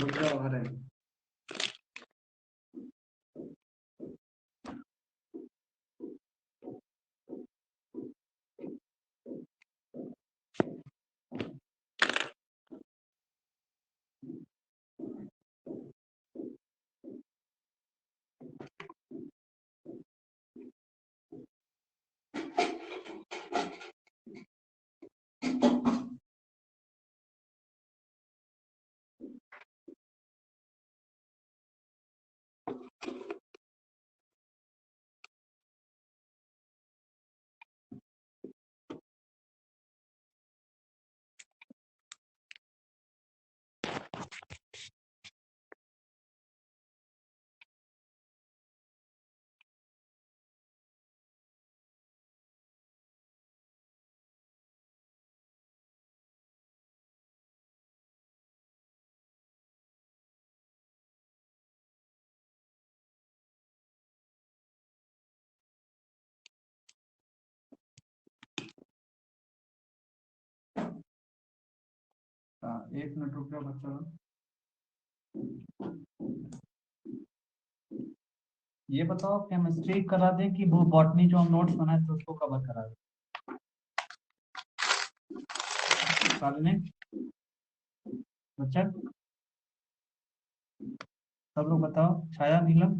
रुक जाओ अरे हाँ 1 मिनट रुक जाओ बच्चा। ये बताओ केमिस्ट्री करा दें कि वो बॉटनी जो हम नोट्स बनाए थे उसको कवर करा दें? सालने बच्चा सब लोग बताओ। छाया नीलम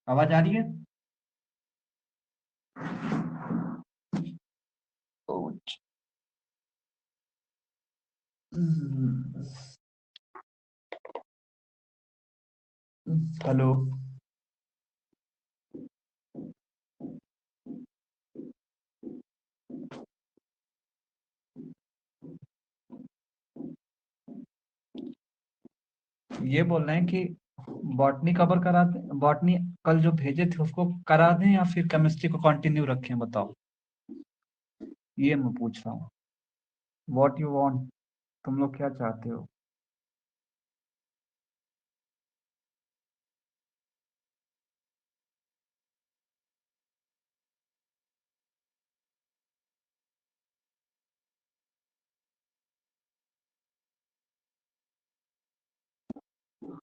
आवाज आ रही है? हेलो ये बोल रहे हैं कि बॉटनी कवर करा दें, बॉटनी कल जो भेजे थे उसको करा दें या फिर केमिस्ट्री को कंटिन्यू रखें? बताओ, ये मैं पूछ रहा हूँ। व्हाट यू वांट, तुम लोग क्या चाहते हो?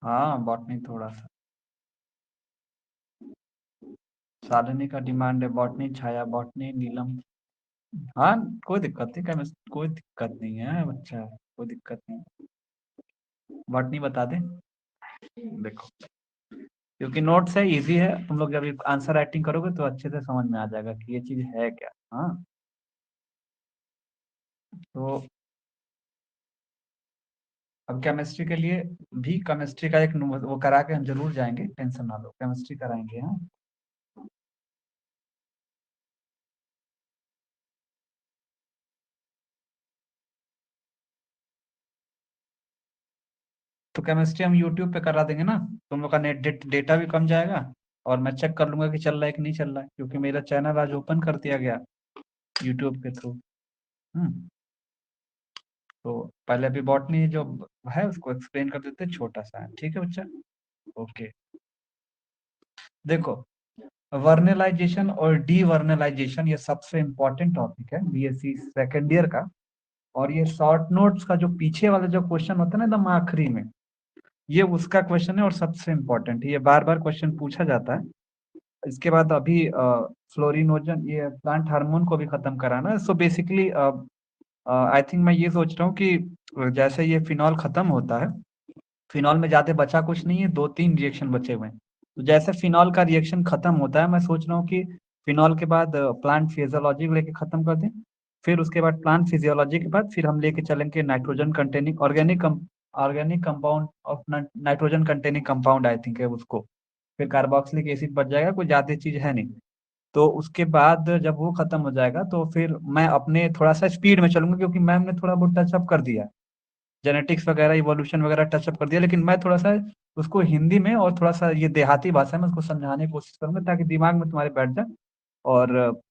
हाँ बॉटनी थोड़ा सा, शालिनी का डिमांड है बॉटनी, छाया बॉटनी, नीलम। हाँ कोई दिक्कत नहीं, केमिस्ट्री कोई दिक्कत नहीं है बच्चा, कोई दिक्कत नहीं। बॉटनी बता दें? देखो क्योंकि नोट्स है, इजी है, तुम लोग जब आंसर राइटिंग करोगे तो अच्छे से समझ में आ जाएगा कि ये चीज है क्या। हाँ तो अब केमिस्ट्री के लिए भी केमिस्ट्री का एक वो करा के हम जरूर जाएंगे, टेंशन ना लो, केमिस्ट्री कराएंगे। हाँ तो केमिस्ट्री हम यूट्यूब पे करा देंगे ना, तुम लोग का नेट डेटा भी कम जाएगा, और मैं चेक कर लूंगा कि चल रहा है कि नहीं चल रहा है, क्योंकि मेरा चैनल आज ओपन कर दिया गया यूट्यूब के थ्रू। हम्म तो पहले अभी बॉटनी जो है उसको एक्सप्लेन कर देते हैं, छोटा सा है, ठीक है बच्चा? ओके देखो, वर्नेलाइजेशन और डीवर्नेलाइजेशन ये सबसे इंपॉर्टेंट टॉपिक है बीएससी सेकेंड ईयर का। और ये शॉर्ट नोट्स का जो पीछे वाला जो क्वेश्चन होता है ना एकदम आखिरी में, ये उसका क्वेश्चन है और सबसे इम्पोर्टेंट है, ये बार बार क्वेश्चन पूछा जाता है। इसके बाद अभी फ्लोरिनोजन, ये प्लांट हार्मोन को भी खत्म कराना है। सो बेसिकली आई थिंक मैं ये सोच रहा हूँ कि जैसे ये फिनॉल खत्म होता है, फिनॉल में ज्यादा बचा कुछ नहीं है, 2-3 रिएक्शन बचे हुए हैं। तो जैसे फिनॉल का रिएक्शन खत्म होता है, मैं सोच रहा हूँ कि फिनॉल के बाद प्लांट फिजियोलॉजी लेके खत्म कर दें। फिर उसके बाद प्लांट फिजियोलॉजी के बाद फिर हम लेके चलेंगे nitrogen containing organic compound of nitrogen containing compound I think है उसको। फिर कार्बोक्सिलिक एसिड बच जाएगा, कोई ज्यादा चीज है नहीं। तो उसके बाद जब वो खत्म हो जाएगा तो फिर मैं अपने थोड़ा सा स्पीड में चलूंगा, क्योंकि मैम ने थोड़ा बहुत टचअप कर दिया, जेनेटिक्स वगैरह इवोल्यूशन वगैरह टचअप कर दिया, लेकिन मैं थोड़ा सा उसको हिंदी में और थोड़ा सा ये देहाती भाषा में उसको समझाने की कोशिश करूंगा ताकि दिमाग में तुम्हारे बैठ जाए, और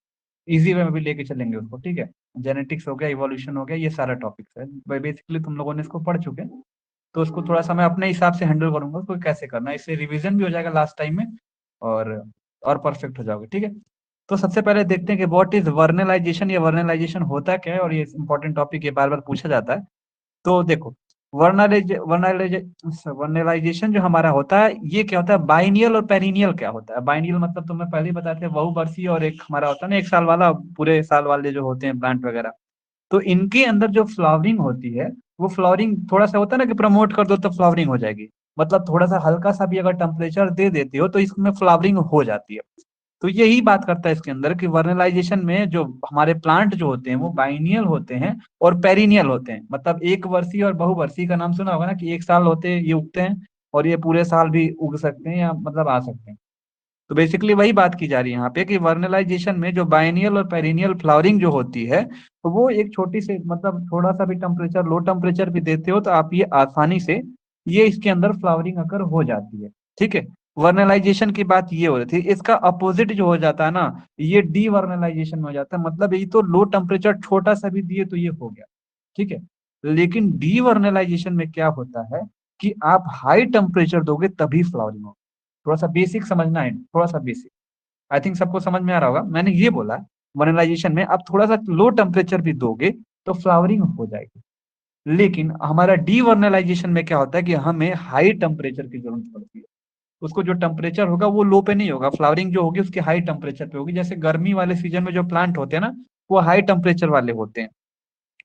इजी वे में भी लेके चलेंगे उसको, ठीक है? जेनेटिक्स हो गया, इवोल्यूशन हो गया, ये सारा टॉपिक्स है। बेसिकली तुम लोगों ने इसको पढ़ चुके हैं, तो उसको थोड़ा सा मैं अपने हिसाब से हैंडल करूंगा, उसको कैसे करना है, इससे रिवीजन भी हो जाएगा लास्ट टाइम में, और और परफेक्ट हो जाओगे, ठीक है। तो सबसे पहले देखते हैं कि व्हाट इज वर्नलाइजेशन, ये वर्नलाइजेशन होता क्या है, और ये इंपॉर्टेंट टॉपिक है, बार बार पूछा जाता है। तो देखो, वर्नलाइजेशन जो हमारा होता है, ये क्या होता है, बाइनियल और पेरिनियल क्या होता है। बाइनियल मतलब तुम्हें पहले ही बताते हैं, बहुवर्षीय, और एक हमारा होता है ना 1 साल वाला, पूरे साल वाले जो होते हैं प्लांट वगैरह। तो इनके अंदर जो फ्लावरिंग होती है, वो फ्लावरिंग थोड़ा सा होता है ना कि प्रमोट कर दो तो फ्लावरिंग हो जाएगी, मतलब थोड़ा सा हल्का सा भी अगर टेम्परेचर दे देते हो तो इसमें फ्लावरिंग हो जाती है। तो यही बात करता है इसके अंदर कि वर्नलाइजेशन में जो हमारे प्लांट जो होते हैं वो बाइनियल होते हैं और पेरिनियल होते हैं। मतलब एक वर्षीय और बहुवर्षीय का नाम सुना होगा ना, कि 1 साल होते हैं ये उगते हैं, और ये पूरे साल भी उग सकते हैं या मतलब आ सकते हैं। तो बेसिकली वही बात की जा रही है यहाँ पे कि वर्नलाइजेशन में जो बाइनियल और पेरिनियल फ्लावरिंग जो होती है, तो वो एक छोटी से मतलब थोड़ा सा भी टेम्परेचर, लो टेम्परेचर भी देते हो तो आप ये आसानी से ये इसके अंदर फ्लावरिंग अगर हो जाती है, ठीक है। वर्नलाइजेशन की बात ये हो रही थी, इसका अपोजिट जो हो जाता है ना, ये डी वर्नलाइजेशन में हो जाता है। मतलब ये तो लो टेम्परेचर छोटा सा भी दिए तो ये हो गया, ठीक है। लेकिन डी वर्नलाइजेशन में क्या होता है कि आप हाई टेम्परेचर दोगे तभी फ्लावरिंग होगा। थोड़ा सा बेसिक समझना है, थोड़ा सा बेसिक, आई थिंक सबको समझ में आ रहा होगा। मैंने ये बोला वर्नलाइजेशन में आप थोड़ा सा लो टेम्परेचर भी दोगे तो फ्लावरिंग हो जाएगी। लेकिन हमारा डी वर्नलाइजेशन में क्या होता है कि हमें हाई टेम्परेचर की जरूरत पड़ती है। उसको जो टेम्परेचर होगा वो लो पे नहीं होगा, फ्लावरिंग जो होगी उसकी हाई टेम्परेचर पे होगी। जैसे गर्मी वाले सीजन में जो प्लांट होते हैं ना, वो हाई टेम्परेचर वाले होते हैं।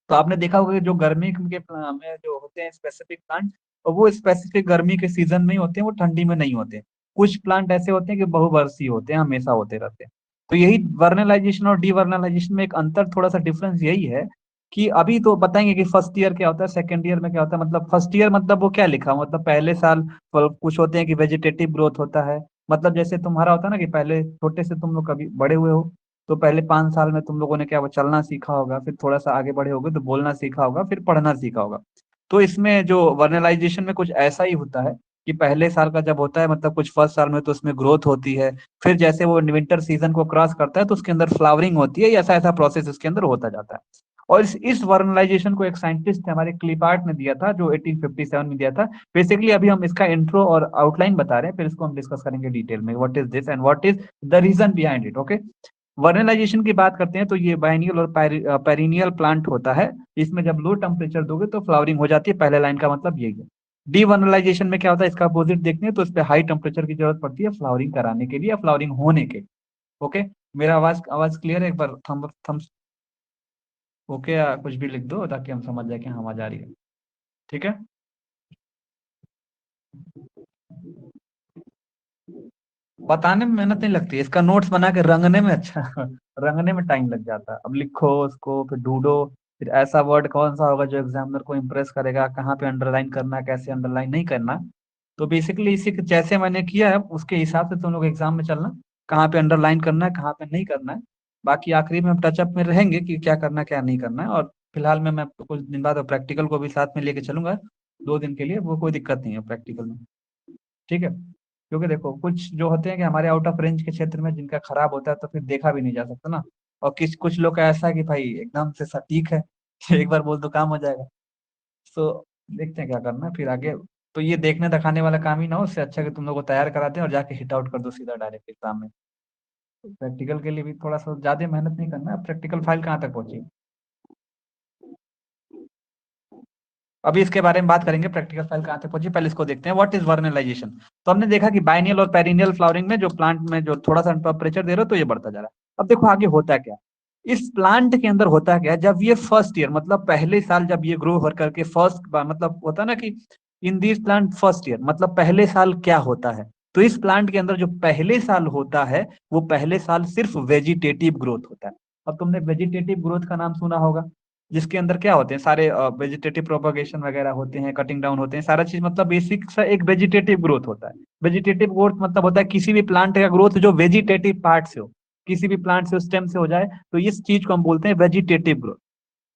तो आपने देखा होगा कि जो गर्मी के में जो होते हैं स्पेसिफिक प्लांट, और वो स्पेसिफिक गर्मी के सीजन में ही होते हैं, वो ठंडी में नहीं होते। कुछ प्लांट ऐसे होते हैं कि बहुवर्षीय होते हैं, हमेशा होते रहते हैं। तो यही वर्नलाइजेशन और डीवर्नलाइजेशन में एक अंतर, थोड़ा सा डिफरेंस यही है कि अभी तो बताएंगे कि फर्स्ट ईयर क्या होता है, सेकंड ईयर में क्या होता है। मतलब फर्स्ट ईयर मतलब वो क्या लिखा हुआ, मतलब पहले साल कुछ होते हैं कि वेजिटेटिव ग्रोथ होता है। मतलब जैसे तुम्हारा होता है ना कि पहले छोटे से तुम लोग कभी बड़े हुए हो, तो पहले 5 साल में तुम लोगों ने क्या, वो चलना सीखा होगा, फिर थोड़ा सा आगे बढ़े होगे तो बोलना सीखा होगा, फिर पढ़ना सीखा होगा। तो इसमें जो वर्नलाइजेशन में कुछ ऐसा ही होता है कि पहले साल का जब होता है, मतलब कुछ फर्स्ट साल में तो उसमें ग्रोथ होती है। फिर जैसे वो विंटर सीजन को क्रॉस करता है तो उसके अंदर फ्लावरिंग होती है, ऐसा ऐसा प्रोसेस उसके अंदर होता जाता है। और इस वर्नलाइजेशन को एक साइंटिस्ट हमारे क्लिपार्ट ने दिया था, जो 1857 में दिया था। बेसिकली अभी हम इसका इंट्रो और आउटलाइन बता रहे हैं, फिर इसको हम डिस्कस करेंगे डिटेल में, what is this and what is the reason behind it, okay. Vernalization की बात करते हैं तो ये बाइनियल और पेरिनियल प्लांट होता है। इसमें जब लो टेम्परेचर दोगे तो फ्लावरिंग हो जाती है, पहले लाइन का मतलब यही है। डीवर्नलाइजेशन में क्या होता है, इसका अपोजिट देखते हैं, तो इस पे हाई टेम्परेचर की जरूरत पड़ती है फ्लावरिंग कराने के लिए या फ्लावरिंग होने के लिए, ओके। मेरा आवाज आवाज क्लियर है, एक बार थम ओके या कुछ भी लिख दो ताकि हम समझ जाए कि हाँ आवाज आ रही है, ठीक है। बताने में मेहनत नहीं लगती है, इसका नोट्स बना के रंगने में अच्छा रंगने में टाइम लग जाता है। अब लिखो उसको, फिर ढूंढो, फिर ऐसा वर्ड कौन सा होगा जो एग्जामिनर को इम्प्रेस करेगा, कहाँ पे अंडरलाइन करना है, कैसे अंडरलाइन नहीं करना। तो बेसिकली इसी जैसे मैंने किया है उसके हिसाब से तुम लोग एग्जाम में चलना, कहाँ पे अंडरलाइन करना है, कहाँ पे नहीं करना है। बाकी आखिरी में हम टचअप में रहेंगे कि क्या करना है क्या नहीं करना है। और फिलहाल में मैं कुछ दिन बाद प्रैक्टिकल को भी साथ में लेके चलूंगा, 2 दिन के लिए, वो कोई दिक्कत नहीं है प्रैक्टिकल में, ठीक है। क्योंकि देखो कुछ जो होते हैं कि हमारे आउट ऑफ रेंज के क्षेत्र में जिनका खराब होता है तो फिर देखा भी नहीं जा सकता ना। और कुछ लोग का ऐसा है कि भाई एकदम से सटीक है एक बार बोल तो काम हो जाएगा। तो देखते हैं क्या करना है फिर आगे। तो ये देखने दिखाने वाला काम ही ना हो, उससे अच्छा कि तुम लोग को तैयार कराते हैं और जाके हिट आउट कर दो सीधा डायरेक्ट एग्जाम में। प्रैक्टिकल के लिए भी थोड़ा सा ज्यादा मेहनत नहीं करना है। प्रैक्टिकल फाइल कहाँ तक पहुंची, अभी इसके बारे में बात करेंगे, प्रैक्टिकल फाइल कहाँ तक पहुंची, पहले इसको देखते हैं व्हाट इज वर्नलाइजेशन। तो हमने देखा कि बाइनियल और पेरिनियल फ्लावरिंग में जो प्लांट में जो थोड़ा सा टेम्परेचर दे रहे हो तो ये बढ़ता जा रहा है। अब देखो आगे होता क्या, इस प्लांट के अंदर होता क्या, जब ये फर्स्ट ईयर मतलब पहले साल जब ये ग्रो कर करके फर्स्ट मतलब होता है ना कि in this plant first year मतलब पहले साल क्या होता है। तो इस प्लांट के अंदर जो पहले साल होता है, वो पहले साल सिर्फ वेजिटेटिव ग्रोथ होता है। अब तुमने वेजिटेटिव ग्रोथ का नाम सुना होगा, जिसके अंदर क्या होते हैं, सारे वेजिटेटिव प्रोपगेशन वगैरह होते हैं, कटिंग डाउन होते हैं, सारा चीज मतलब बेसिक सा एक वेजिटेटिव ग्रोथ होता है। वेजिटेटिव ग्रोथ मतलब होता है किसी भी प्लांट का ग्रोथ जो वेजिटेटिव पार्ट से हो, किसी भी प्लांट से स्टेम से हो जाए, तो इस चीज को हम बोलते हैं वेजिटेटिव ग्रोथ।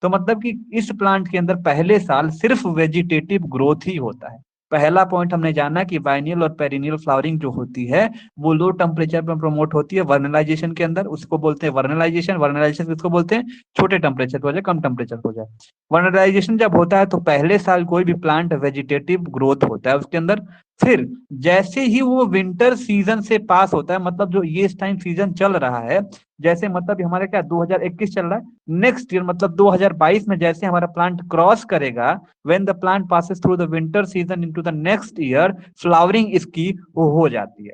तो मतलब कि इस प्लांट के अंदर पहले साल सिर्फ वेजिटेटिव ग्रोथ ही होता है। पहला पॉइंट हमने जाना कि बाइनियल और पेरिनियल फ्लावरिंग जो होती है वो लो टेम्परेचर पर प्रमोट होती है वर्नलाइजेशन के अंदर, उसको बोलते हैं वर्नलाइजेशन। वर्नलाइजेशन किसको बोलते हैं? छोटे टेम्परेचर पर हो जाए, कम टेम्परेचर हो जाए। वर्नलाइजेशन जब होता है तो पहले साल कोई भी प्लांट वेजिटेटिव ग्रोथ होता है उसके अंदर। फिर जैसे ही वो विंटर सीजन से पास होता है, मतलब जो ये इस टाइम सीजन चल रहा है, जैसे मतलब हमारे क्या 2021 चल रहा है, नेक्स्ट ईयर मतलब 2022 में जैसे हमारा प्लांट क्रॉस करेगा, when the plant passes through the winter season into the next year, flowering इसकी वो हो जाती है।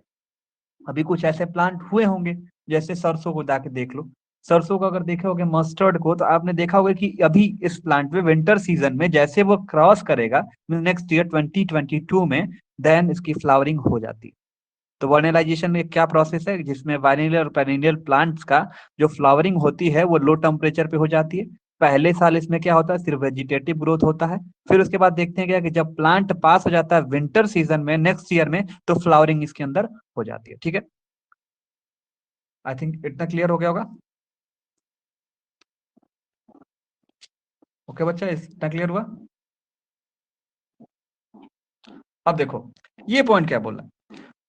अभी कुछ ऐसे प्लांट हुए होंगे, जैसे सरसों को जाके देख लो। सरसों को अगर देखे होगे मस्टर्ड को, तो आपने देखा होगा कि अभी इस प्लांट में विंटर सीजन में जैसे वो क्रॉस करेगा नेक्स्ट ईयर 2022 में, देन इसकी फ्लावरिंग हो जाती है। तो वर्नलाइजेशन में क्या प्रोसेस है जिसमें वाइनिलियल और पेरिनियल प्लांट्स का जो फ्लावरिंग होती है वो लो टेम्परेचर पे हो जाती है। पहले साल इसमें क्या होता है, सिर्फ वेजिटेटिव ग्रोथ होता है। फिर उसके बाद देखते हैं क्या कि जब प्लांट पास हो जाता है विंटर सीजन में नेक्स्ट ईयर में, तो फ्लावरिंग इसके अंदर हो जाती है। ठीक है, आई थिंक इतना क्लियर हो गया होगा। ओके बच्चा, इतना क्लियर हुआ। अब देखो ये पॉइंट क्या बोला,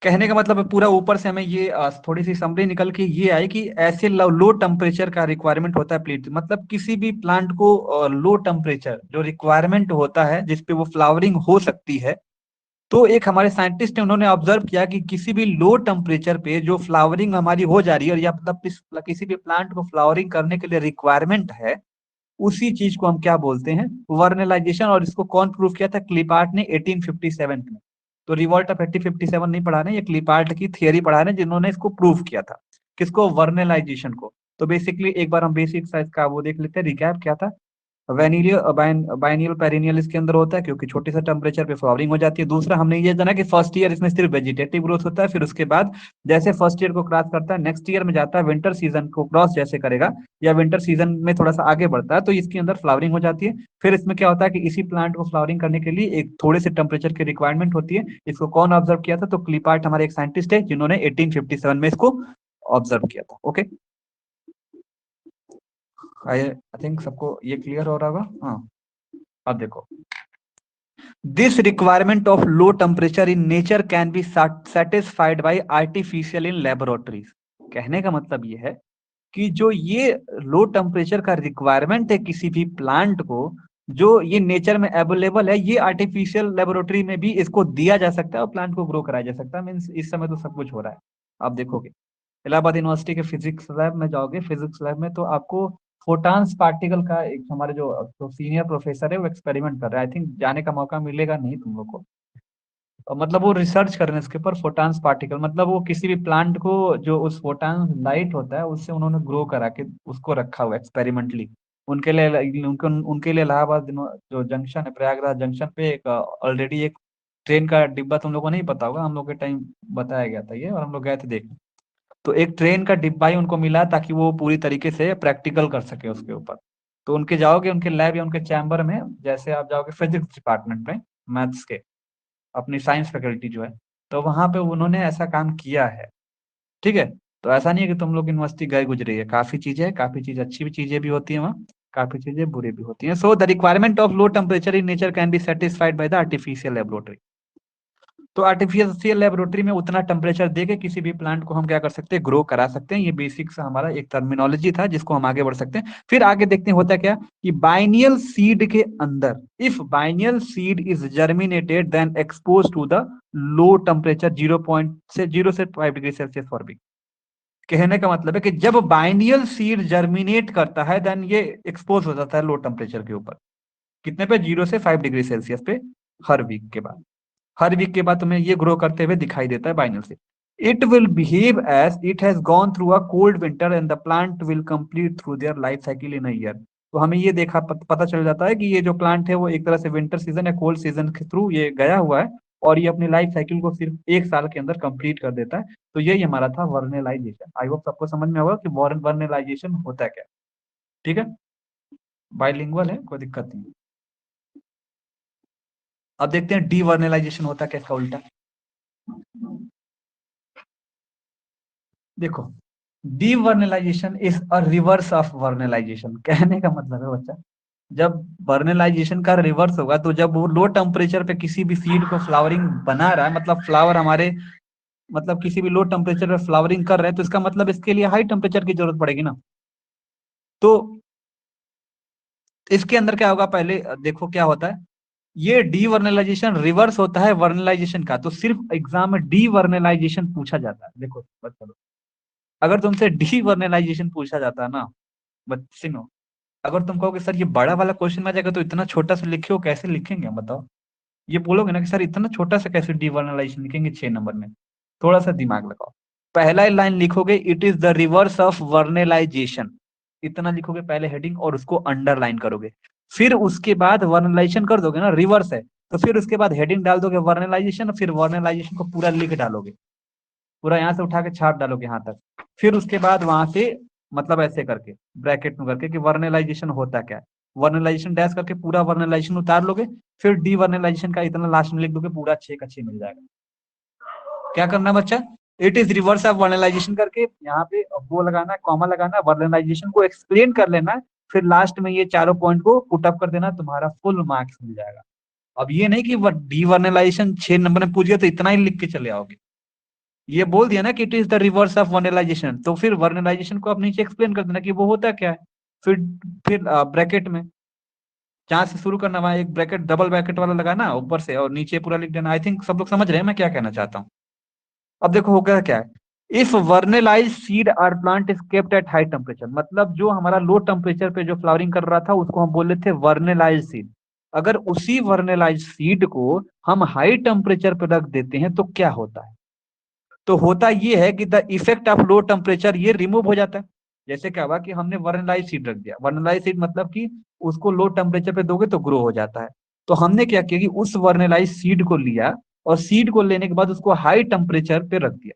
कहने का मतलब है पूरा ऊपर से हमें ये थोड़ी सी समरी निकल के ये आई कि ऐसे लो टेम्परेचर का रिक्वायरमेंट होता है प्लीज, मतलब किसी भी प्लांट को लो टेम्परेचर जो रिक्वायरमेंट होता है जिसपे वो फ्लावरिंग हो सकती है। तो एक हमारे साइंटिस्ट ने उन्होंने ऑब्जर्व किया कि किसी भी लो टेम्परेचर पे जो फ्लावरिंग हमारी हो जा रही है, और या मतलब किसी भी प्लांट को फ्लावरिंग करने के लिए रिक्वायरमेंट है, उसी चीज को हम क्या बोलते हैं, वर्नलाइजेशन। और इसको कौन प्रूव किया था? क्लिपार्ट ने 1857 में। तो रिवॉल्ट ऑफ 1857 नहीं पढ़ा रहे, ये क्लिपार्ट की थियरी पढ़ा रहे जिन्होंने इसको प्रूव किया था। किसको? वर्नलाइजेशन को। तो बेसिकली एक बार हम बेसिक साइज का वो देख लेते हैं, रिकैप क्या था। वेनिलियो बाइनियल पेरिनियल इसके अंदर होता है क्योंकि छोटे से टेम्परेचर पे फ्लावरिंग हो जाती है। दूसरा हमने ये जाना कि फर्स्ट ईयर इसमें सिर्फ वेजिटेटिव ग्रोथ होता है, फिर उसके बाद जैसे फर्स्ट ईयर को क्रॉस करता है नेक्स्ट ईयर में जाता है, विंटर सीजन को क्रॉस जैसे करेगा या विंटर सीजन में थोड़ा सा आगे बढ़ता है तो इसके अंदर फ्लावरिंग हो जाती है। फिर इसमें क्या होता है कि इसी प्लांट को फ्लावरिंग करने के लिए एक थोड़े से टेम्परेचर की रिक्वायरमेंट होती है। इसको कौन ऑब्जर्व किया था? तो क्लिपार्ट हमारे एक साइंटिस्ट है जिन्होंने 1857 में इसको ऑब्जर्व किया था। ओके, आई थिंक सबको ये क्लियर हो रहा होगा। हाँ, अब देखो, this requirement of low temperature in nature can be satisfied by artificial in laboratories. कहने का मतलब ये है कि जो ये लो टेम्परेचर का रिक्वायरमेंट है किसी भी प्लांट को, जो ये नेचर में अवेलेबल है, ये आर्टिफिशियल लेबोरेटरी में भी इसको दिया जा सकता है और प्लांट को ग्रो कराया जा सकता है। मीन्स इस समय तो सब कुछ हो रहा है। आप देखोगे इलाहाबाद यूनिवर्सिटी के फिजिक्स लैब में जाओगे, फिजिक्स लैब में तो आपको फोटान्स पार्टिकल का एक हमारे जो सीनियर प्रोफेसर है वो एक्सपेरिमेंट कर रहा है। आई थिंक जाने का मौका मिलेगा नहीं तुम लोग को। मतलब वो रिसर्च कर रहे हैं इसके ऊपर, फोटान्स पार्टिकल, मतलब वो किसी भी प्लांट को जो उस फोटान्स लाइट होता है उससे उन्होंने ग्रो करा के उसको रखा हुआ एक्सपेरिमेंटली। उनके लिए इलाहाबाद जो जंक्शन है, प्रयागराज जंक्शन पे एक ऑलरेडी एक ट्रेन का डिब्बा, तुम लोग को नहीं पता होगा, हम लोग के टाइम बताया गया था ये और हम लोग गए थे देखने। तो एक ट्रेन का डिब्बा ही उनको मिला ताकि वो पूरी तरीके से प्रैक्टिकल कर सके उसके ऊपर। तो उनके जाओगे उनके लैब या उनके चैम्बर में, जैसे आप जाओगे फिजिक्स डिपार्टमेंट में, मैथ्स के, अपनी साइंस फैकल्टी जो है, तो वहां पे उन्होंने ऐसा काम किया है। ठीक है, तो ऐसा नहीं है कि तुम लोग यूनिवर्सिटी गए गुजरे है, काफी चीजें, काफी चीज अच्छी भी चीजें भी होती है वहाँ, काफी चीजें बुरी भी होती हैं। So the requirement of low temperature in nature can be satisfied by the artificial laboratory. तो आर्टिफिशियल लेबोरेटरी में उतना टेम्परेचर देके किसी भी प्लांट को हम क्या कर सकते हैं, ग्रो करा सकते हैं। ये बेसिक सा हमारा एक टर्मिनोलॉजी था जिसको हम आगे बढ़ सकते हैं। फिर आगे देखते हैं होता क्या कि बाइनियल सीड के अंदर, if biennial seed is germinated then expose to the low temperature 0 से 5 डिग्री सेल्सियस फॉर वीक। कहने का मतलब है कि जब बाइनियल सीड जर्मिनेट करता है देन ये एक्सपोज हो जाता है लो टेम्परेचर के ऊपर। कितने पे? 0 से 5 डिग्री सेल्सियस पे हर वीक के बाद। हर वीक के बाद तुम्हें ये ग्रो करते हुए दिखाई देता है बाइनल से। It will behave as it has gone through a cold winter and the plant will complete through their life cycle in a year. तो हमें ये देखा पता चल जाता है कि ये जो प्लांट है वो एक तरह से विंटर सीजन या कोल्ड सीजन के थ्रू ये गया हुआ है और ये अपनी लाइफ साइकिल को सिर्फ एक साल के अंदर कंप्लीट कर देता है। तो यही हमारा था वर्नलाइजेशन। आई होप सबको समझ में होगा कि वर्नलाइजेशन होता है क्या। ठीक है, बाइलिंगुअल है, कोई दिक्कत नहीं। अब देखते हैं डीवर्नलाइजेशन होता है क्या, इसका उल्टा। देखो, devernalization is a reverse of vernalization. कहने का मतलब है बच्चा जब वर्नलाइजेशन का रिवर्स होगा तो जब वो लो टेम्परेचर पे किसी भी सीड को फ्लावरिंग बना रहा है, मतलब फ्लावर हमारे, मतलब किसी भी लो टेम्परेचर पे फ्लावरिंग कर रहे हैं, तो इसका मतलब इसके लिए हाई टेम्परेचर की जरूरत पड़ेगी ना। तो इसके अंदर क्या होगा, पहले देखो क्या होता है। ये डीवर्नलाइजेशन रिवर्स होता है वर्नलाइजेशन का, तो सिर्फ एग्जाम में डीवर्नलाइजेशन पूछा जाता है। देखो बच्चों, अगर तुमसे डीवर्नलाइजेशन पूछा जाता है ना बच्चे, अगर तुम कहोगे सर ये बड़ा वाला क्वेश्चन में आ जाएगा तो इतना छोटा सा लिखे हो, कैसे लिखेंगे हम बताओ। ये बोलोगे ना कि सर इतना छोटा सा कैसे डीवर्नलाइजेशन लिखेंगे 6 नंबर में। थोड़ा सा दिमाग लगाओ। पहला लाइन लिखोगे it is the reverse of vernalization, इतना लिखोगे पहले हेडिंग, और उसको अंडरलाइन करोगे। फिर उसके बाद वर्नलाइजेशन कर दोगे ना, रिवर्स है, तो फिर उसके बाद हेडिंग डाल दोगे वर्नलाइजेशन, फिर वर्नलाइजेशन को पूरा लिख डालोगे, पूरा यहाँ से उठा के छाप डालोगे यहाँ तक। फिर उसके बाद वहां से मतलब ऐसे करके ब्रैकेट में करके कि वर्नलाइजेशन होता क्या है, वर्नलाइजेशन डैश करके पूरा वर्नलाइजेशन उतार लोगे। फिर डी वर्नलाइजेशन का इतना लास्ट में लिख दोगे, पूरा 6 का 6 मिल जाएगा। क्या करना है बच्चा, it is reverse of vernalization करके यहाँ पे वो लगाना है, कॉमा लगाना है, वर्नलाइजेशन को एक्सप्लेन कर लेना है। फिर लास्ट में ये चारों पॉइंट को पुट अप कर देना, तुम्हारा फुल मार्क्स मिल जाएगा। अब ये नहीं कि डी वर्नलाइजेशन 6 नंबर में पूछ गया तो इतना ही लिख के चले आओगे। ये बोल दिया ना कि it is the reverse of vernalization, तो फिर वर्नलाइजेशन को आप नीचे एक्सप्लेन कर देना कि वो होता क्या है। फिर फिर ब्रैकेट में जहां से शुरू करना वहां एक ब्रैकेट डबल ब्रैकेट वाला लगाना ऊपर से, और नीचे पूरा लिख देना। आई थिंक सब लोग समझ रहे हैं मैं क्या कहना चाहता हूँ। अब देखो हो गया क्या है, if vernalize seed or plant is kept at high temperature, मतलब जो हमारा लो टेम्परेचर पे जो फ्लावरिंग कर रहा था उसको हम बोले थे वर्नेलाइज सीड। अगर उसी वर्नेलाइज सीड को हम हाई टेम्परेचर पे रख देते हैं तो क्या होता है, तो होता ये है कि the effect of low temperature ये रिमूव हो जाता है। जैसे क्या हुआ कि हमने वर्नलाइज सीड रख दिया, वर्नलाइज सीड मतलब कि उसको लो टेम्परेचर पे दोगे तो ग्रो हो जाता है। तो हमने क्या किया कि उस वर्नलाइज सीड को लिया, और सीड को लेने के बाद उसको हाई टेम्परेचर पे रख दिया।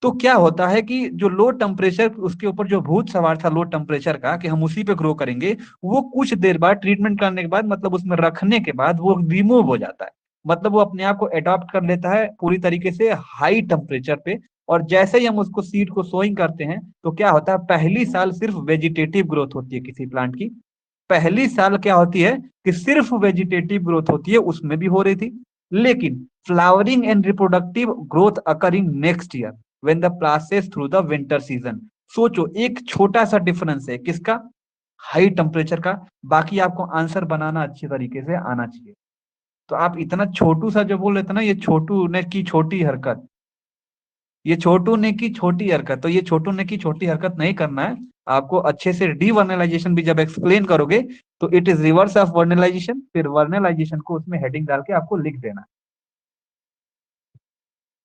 तो क्या होता है कि जो लो टेम्परेचर उसके ऊपर जो भूत सवार था लो टेम्परेचर का कि हम उसी पे ग्रो करेंगे, वो कुछ देर बाद ट्रीटमेंट करने के बाद, मतलब उसमें रखने के बाद वो रिमूव हो जाता है। मतलब वो अपने आप को अडॉप्ट कर लेता है पूरी तरीके से हाई टेम्परेचर पे। और जैसे ही हम उसको सीड को सोइंग करते हैं तो क्या होता है, पहली साल सिर्फ वेजिटेटिव ग्रोथ होती है किसी प्लांट की। पहली साल क्या होती है कि सिर्फ वेजिटेटिव ग्रोथ होती है, उसमें भी हो रही थी। लेकिन flowering and reproductive growth occurring next year when the process through the winter season. सोचो एक छोटा सा डिफरेंस है किसका, हाई टेम्परेचर का। बाकी आपको आंसर बनाना अच्छी तरीके से आना चाहिए। तो आप इतना छोटू सा जो बोल रहे थे ना, ये छोटू ने की छोटी हरकत, ये छोटू ने की छोटी हरकत, तो ये छोटू ने की छोटी हरकत नहीं करना है। आपको अच्छे से डीवर्नलाइजेशन भी जब एक्सप्लेन करोगे तो it is reverse of vernalization, फिर वर्नलाइजेशन को उसमें हेडिंग डाल के आपको लिख देना।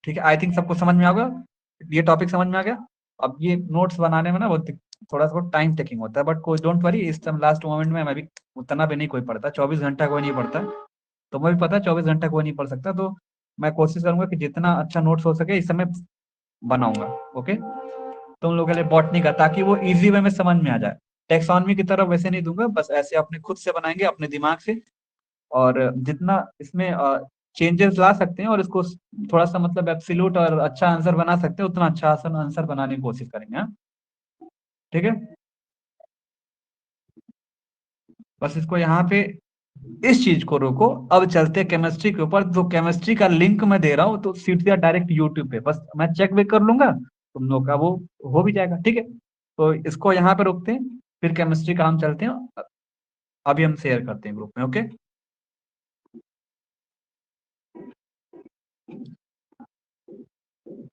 ठीक है, आई थिंक सबको समझ में आएगा, ये टॉपिक समझ में आ गया। अब ये नोट्स बनाने में ना बहुत थोड़ा सा टाइम टेकिंग होता है, बट कोई डोंट वरी, इस टाइम लास्ट मोमेंट में मैं भी उतना भी नहीं कोई पढ़ता, 24 घंटा कोई नहीं पढ़ता। तो मुझे भी पता है 24 घंटा कोई नहीं पढ़ सकता, तो मैं कोशिश करूंगा कि जितना अच्छा नोट्स हो सके इस समय बनाऊंगा। ओके, तुम लोगों के लिए बॉटनी का, ताकि वो इजी वे में समझ में आ जाए। टेक्सोनॉमी की तरफ वैसे नहीं दूंगा, बस ऐसे अपने खुद से बनाएंगे अपने दिमाग से। और जितना इसमें चेंजेस ला सकते हैं और इसको थोड़ा सा मतलब एब्सोल्यूट और अच्छा आंसर बना सकते हैं, उतना अच्छा आंसर बनाने की कोशिश करेंगे। हाँ, ठीक है, बस इसको यहाँ पे इस चीज को रोको। अब चलते हैं केमिस्ट्री के ऊपर, तो केमिस्ट्री का लिंक मैं दे रहा हूँ, तो सीधा डायरेक्ट यूट्यूब पे बस मैं चेक वेक कर लूंगा, तुम लोग का वो हो भी जाएगा। ठीक है, तो इसको यहाँ पे रोकते हैं, फिर केमिस्ट्री का हम चलते हैं। अभी हम शेयर करते हैं ग्रुप में। ओके।